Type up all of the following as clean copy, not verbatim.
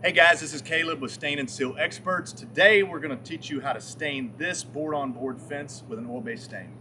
Hey guys, this is Caleb with Stain and Seal Experts. Today we're going to teach you how to stain this board-on-board fence with an oil-based stain.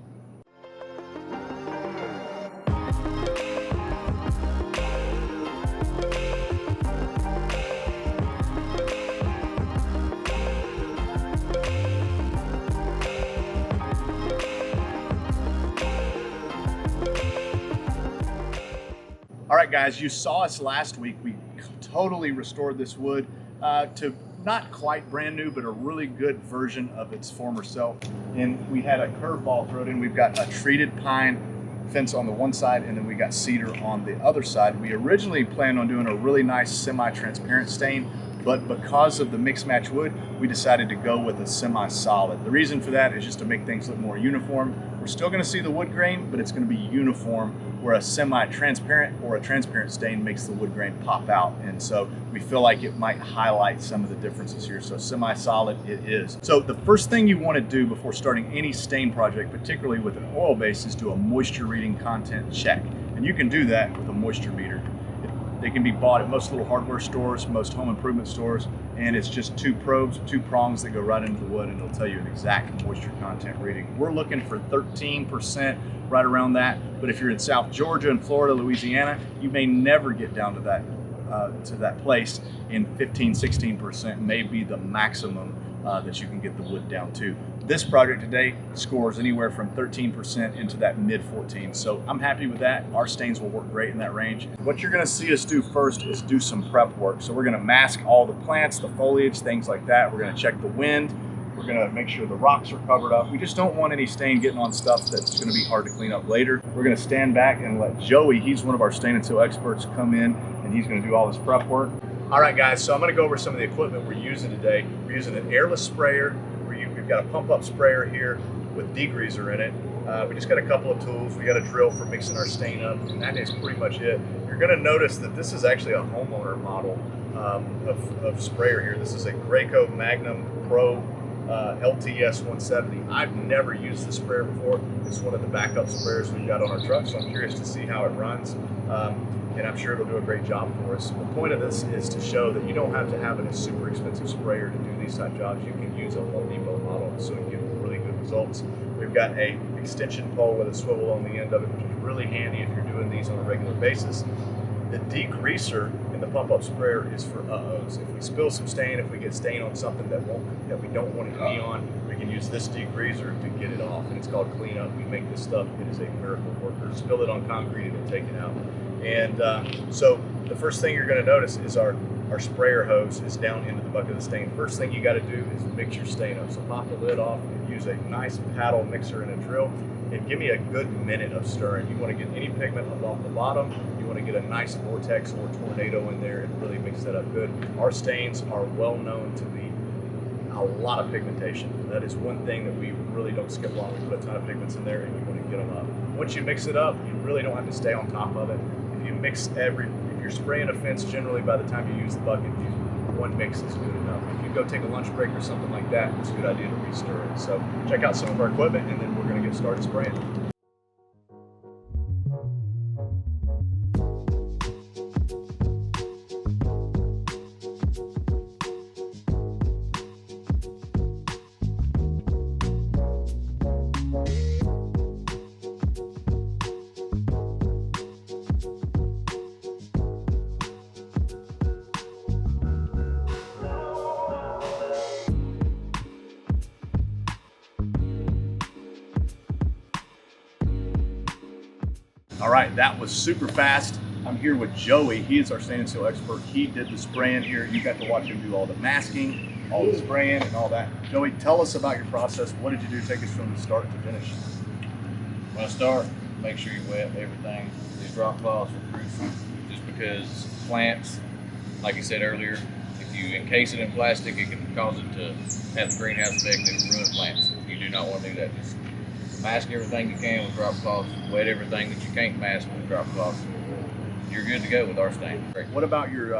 All right guys, you saw us last week. We totally restored this wood to not quite brand new, but a really good version of its former self. And we had a curveball thrown in. We've got a treated pine fence on the one side, and then we got cedar on the other side. We originally planned on doing a really nice semi-transparent stain, but because of the mix match wood, we decided to go with a semi-solid. The reason for that is just to make things look more uniform. We're still gonna see the wood grain, but it's gonna be uniform, where a semi-transparent or a transparent stain makes the wood grain pop out. And so we feel like it might highlight some of the differences here. So semi-solid it is. So the first thing you wanna do before starting any stain project, particularly with an oil base, is do a moisture reading content check. And you can do that with a moisture meter. They can be bought at most little hardware stores, most home improvement stores, and it's just two probes, two prongs that go right into the wood, and it'll tell you an exact moisture content reading. We're looking for 13%, right around that. But if you're in South Georgia and Florida, Louisiana, you may never get down to that place, and 15, 16% may be the maximum that you can get the wood down to. This project today scores anywhere from 13% into that mid 14. So I'm happy with that. Our stains will work great in that range. What you're gonna see us do first is do some prep work. So we're gonna mask all the plants, the foliage, things like that. We're gonna check the wind. We're gonna make sure the rocks are covered up. We just don't want any stain getting on stuff that's gonna be hard to clean up later. We're gonna stand back and let Joey, he's one of our stain and seal experts, come in, and he's gonna do all this prep work. All right guys, so I'm gonna go over some of the equipment we're using today. We're using an airless sprayer. We've got a pump-up sprayer here with degreaser in it. We just got a couple of tools. We got a drill for mixing our stain up, and that is pretty much it. You're gonna notice that this is actually a homeowner model of sprayer here. This is a Graco Magnum Pro LTS 170. I've never used this sprayer before. It's one of the backup sprayers we've got on our truck, so I'm curious to see how it runs. And I'm sure it'll do a great job for us. The point of this is to show that you don't have to have a super expensive sprayer to do these type jobs. You can use a Home Depot model, so you get really good results. We've got a extension pole with a swivel on the end of it, which is really handy if you're doing these on a regular basis. The degreaser in the pump-up sprayer is for uh-ohs. If we spill some stain, if we get stain on something that we don't want it to be on, we can use this degreaser to get it off. And it's called cleanup. We make this stuff. It is a miracle worker. Spill it on concrete, it'll take it out. And so the first thing you're going to notice is our sprayer hose is down into the bucket of stain. First thing you got to do is mix your stain up. So pop the lid off and use a nice paddle mixer and a drill, and give me a good minute of stirring. You want to get any pigment off the bottom. You want to get a nice vortex or tornado in there and really mix that up good. Our stains are well known to be a lot of pigmentation. That is one thing that we really don't skip on. We put a ton of pigments in there, and you want to get them up. Once you mix it up, you really don't have to stay on top of it. If you're spraying a fence, generally by the time you use the bucket, one mix is good enough. If you go take a lunch break or something like that, it's a good idea to re-stir it. So check out some of our equipment, and then we're going to get started spraying. All right, that was super fast. I'm here with Joey. He is our stain and seal expert. He did the spraying here. You got to watch him do all the masking, all the spraying, and all that. Joey, tell us about your process. What did you do? Take us from the start to finish. When I start, make sure you wet everything. These drop cloths are crucial, just because plants, like you said earlier, if you encase it in plastic, it can cause it to have the greenhouse effect that will ruin plants. You do not want to do that. Just mask everything you can with drop cloths, wet everything that you can't mask with drop cloths. You're good to go with our stain. Great. What about your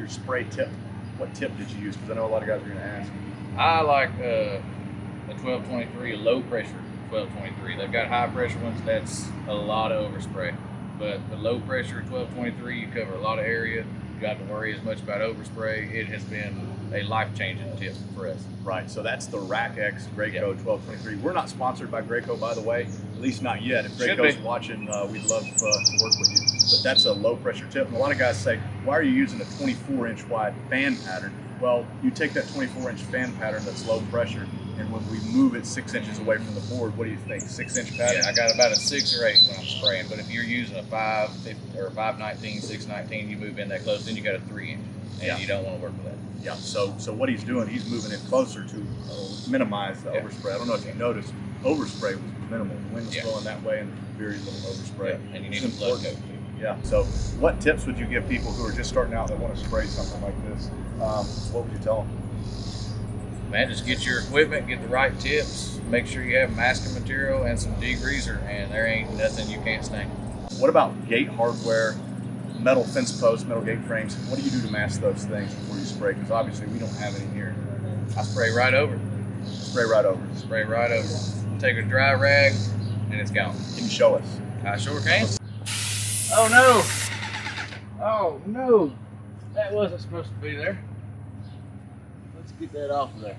spray tip? What tip did you use? Because I know a lot of guys are going to ask. I like a 1223, a low pressure 1223. They've got high pressure ones, that's a lot of overspray. But the low pressure 1223, you cover a lot of area. you have to worry as much about overspray. It has been a life-changing tip for us. Right, so that's the RAC-X Graco 1223. We're not sponsored by Graco, by the way, at least not yet. If Graco's watching, we'd love to work with you. But that's a low pressure tip. And a lot of guys say, why are you using a 24-inch wide fan pattern? Well, you take that 24-inch fan pattern that's low pressure, and when we move it 6 inches away from the board, what do you think? 6-inch pattern? Yeah, I got about a 6 or 8 when I'm spraying. But if you're using a 5 or 519, 619, you move in that close, then you got a 3-inch, and you don't want to work with that. Yeah. So what he's doing, he's moving it closer to minimize the overspray. I don't know if you noticed, overspray was minimal. The wind was blowing that way, and very little overspray. Yeah. And you need a flood coat. Yeah. So what tips would you give people who are just starting out that want to spray something like this? What would you tell them? Man, just get your equipment, get the right tips, make sure you have masking material and some degreaser, and there ain't nothing you can't stain. What about gate hardware, metal fence posts, metal gate frames? What do you do to mask those things before you spray? Because obviously we don't have any here. I spray right over. Spray right over. Spray right over. Take a dry rag, and it's gone. Can you show us? I sure can. Oh no! Oh no! That wasn't supposed to be there. Let's get that off of there.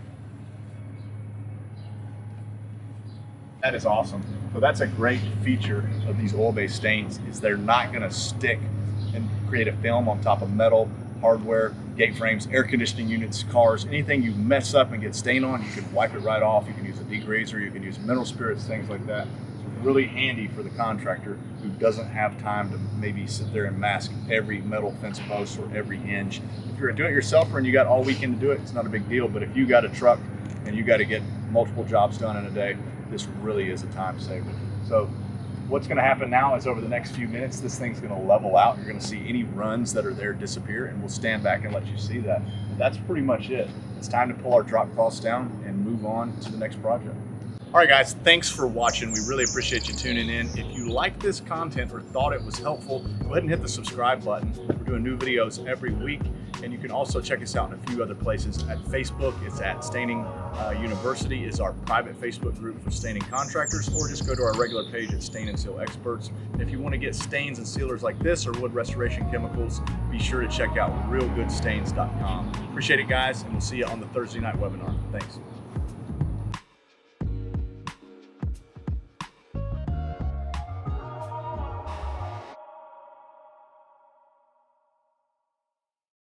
That is awesome. So that's a great feature of these oil-based stains, is they're not going to stick and create a film on top of metal, hardware, gate frames, air conditioning units, cars. Anything you mess up and get stain on, you can wipe it right off. You can use a degreaser, you can use mineral spirits, things like that. So really handy for the contractor who doesn't have time to maybe sit there and mask every metal fence post or every hinge. If you're a do-it-yourselfer and you got all weekend to do it, it's not a big deal. But if you got a truck and you got to get multiple jobs done in a day, this really is a time saver. So what's going to happen now is over the next few minutes, this thing's going to level out. You're going to see any runs that are there disappear, and we'll stand back and let you see that. But that's pretty much it. It's time to pull our drop cloths down and move on to the next project. All right, guys, thanks for watching. We really appreciate you tuning in. If you like this content or thought it was helpful, go ahead and hit the subscribe button. We're doing new videos every week, and you can also check us out in a few other places. At Facebook, it's at Staining University is our private Facebook group for staining contractors, or just go to our regular page at Stain and Seal Experts. And if you want to get stains and sealers like this or wood restoration chemicals, be sure to check out realgoodstains.com. Appreciate it, guys, and we'll see you on the Thursday night webinar. Thanks.